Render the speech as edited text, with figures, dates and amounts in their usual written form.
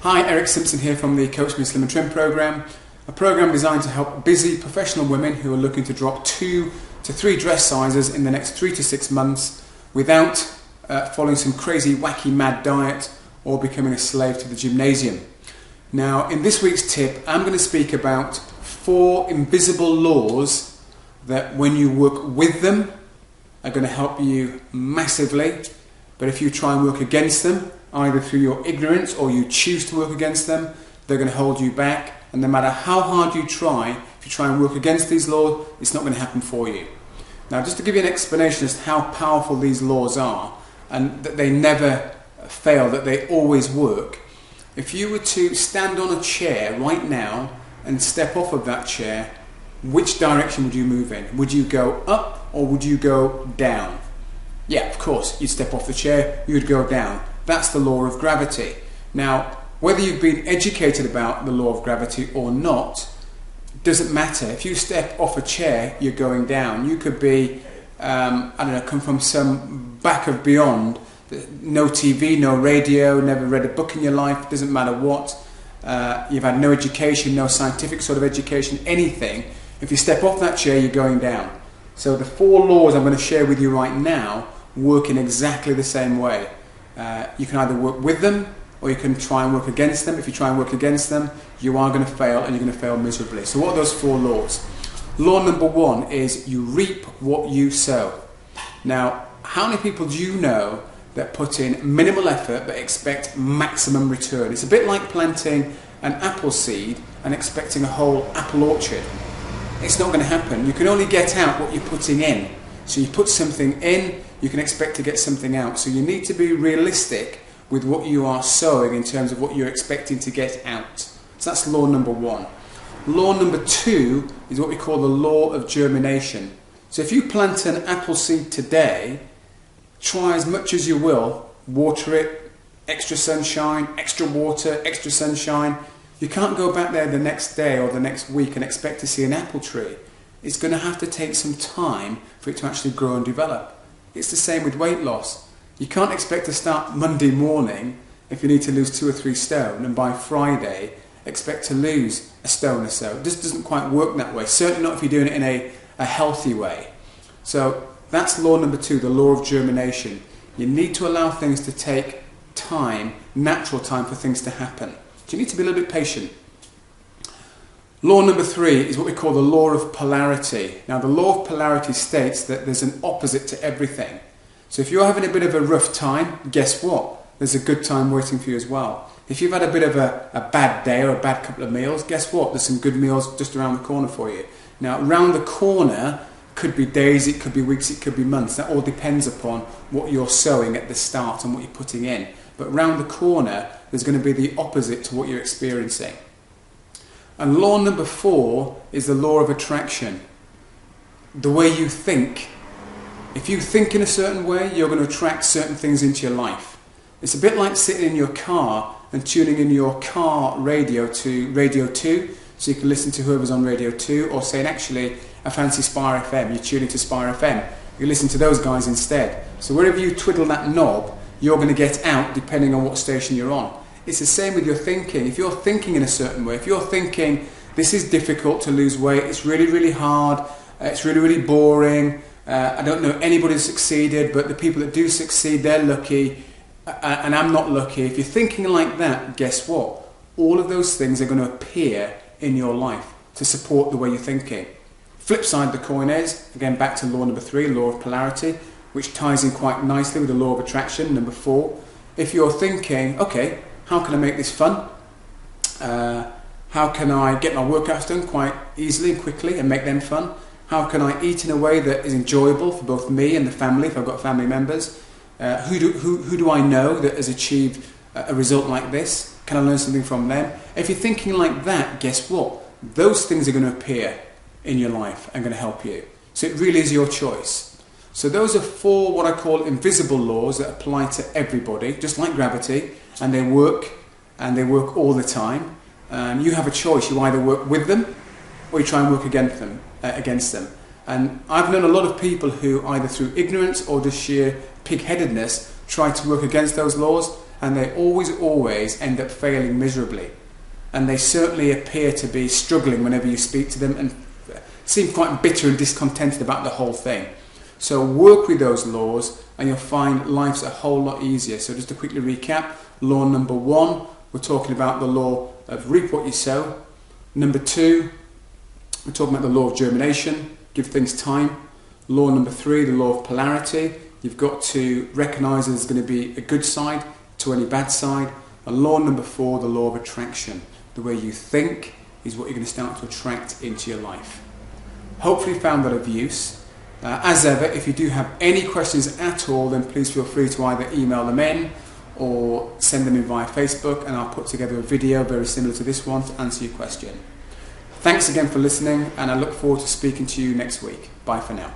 Hi, Eric Simpson here from the Coach Me Slim and Trim program, a program designed to help busy professional women who are looking to drop 2 to 3 dress sizes in the next 3 to 6 months without following some crazy, wacky, mad diet or becoming a slave to the gymnasium. Now, in this week's tip, I'm going to speak about 4 invisible laws that when you work with them are going to help you massively, but if you try and work against them, either through your ignorance or you choose to work against them, they're going to hold you back, and no matter how hard you try, if you try and work against these laws, it's not going to happen for you. Now, just to give you an explanation as to how powerful these laws are, and that they never fail, that they always work, if you were to stand on a chair right now and step off of that chair, which direction would you move in? Would you go up or would you go down? Yeah, of course, you'd step off the chair, you'd go down. That's the law of gravity. Now, whether you've been educated about the law of gravity or not, doesn't matter. If you step off a chair, you're going down. You could be, come from some back of beyond, no TV, no radio, never read a book in your life, doesn't matter what. You've had no education, no scientific sort of education, anything. If you step off that chair, you're going down. So the 4 laws I'm going to share with you right now work in exactly the same way. You can either work with them or you can try and work against them. If you try and work against them, you are going to fail, and you're going to fail miserably. So what are those 4 laws? Law number 1 is you reap what you sow. Now, how many people do you know that put in minimal effort but expect maximum return? It's a bit like planting an apple seed and expecting a whole apple orchard. It's not going to happen. You can only get out what you're putting in. So you put something in, you can expect to get something out. So you need to be realistic with what you are sowing in terms of what you're expecting to get out. So that's law number 1. Law number 2 is what we call the law of germination. So if you plant an apple seed today, try as much as you will, water it, extra sunshine, extra water, extra sunshine. You can't go back there the next day or the next week and expect to see an apple tree. It's going to have to take some time for it to actually grow and develop. It's the same with weight loss. You can't expect to start Monday morning if you need to lose 2 or 3 stone and by Friday expect to lose a stone or so. It just doesn't quite work that way, certainly not if you're doing it in a healthy way. So that's law number 2, the law of germination. You need to allow things to take time, natural time for things to happen. So you need to be a little bit patient. Law number 3 is what we call the law of polarity. Now, the law of polarity states that there's an opposite to everything. So if you're having a bit of a rough time, guess what? There's a good time waiting for you as well. If you've had a bit of a bad day or a bad couple of meals, guess what? There's some good meals just around the corner for you. Now, around the corner could be days, it could be weeks, it could be months. That all depends upon what you're sowing at the start and what you're putting in. But around the corner, there's going to be the opposite to what you're experiencing. And law number 4 is the law of attraction. The way you think. If you think in a certain way, you're going to attract certain things into your life. It's a bit like sitting in your car and tuning in your car radio to Radio 2, so you can listen to whoever's on Radio 2, or saying, actually, I fancy Spire FM, you're tuning to Spire FM. You listen to those guys instead. So wherever you twiddle that knob, you're going to get out depending on what station you're on. It's the same with your thinking. If you're thinking in a certain way, if you're thinking, this is difficult to lose weight, it's really, really hard, it's really, really boring, I don't know anybody who's succeeded, but the people that do succeed, they're lucky, and I'm not lucky. If you're thinking like that, guess what? All of those things are going to appear in your life to support the way you're thinking. Flip side of the coin is, again back to law number 3, law of polarity, which ties in quite nicely with the law of attraction, number 4. If you're thinking, okay, how can I make this fun? How can I get my workouts done quite easily and quickly and make them fun? How can I eat in a way that is enjoyable for both me and the family, if I've got family members? Who do I know that has achieved a result like this? Can I learn something from them? If you're thinking like that, guess what? Those things are going to appear in your life and going to help you. So it really is your choice. So those are 4 what I call invisible laws that apply to everybody, just like gravity, and they work all the time. You have a choice. You either work with them or you try and work against them. And I've known a lot of people who either through ignorance or just sheer pig-headedness try to work against those laws, and they always end up failing miserably. And they certainly appear to be struggling whenever you speak to them and seem quite bitter and discontented about the whole thing. So work with those laws and you'll find life's a whole lot easier. So just to quickly recap, law number 1, we're talking about the law of reap what you sow. Number 2, we're talking about the law of germination, give things time. Law number 3, the law of polarity. You've got to recognise there's going to be a good side to any bad side. And law number 4, the law of attraction. The way you think is what you're going to start to attract into your life. Hopefully you found that of use. As ever, if you do have any questions at all, then please feel free to either email them in or send them in via Facebook, and I'll put together a video very similar to this one to answer your question. Thanks again for listening, and I look forward to speaking to you next week. Bye for now.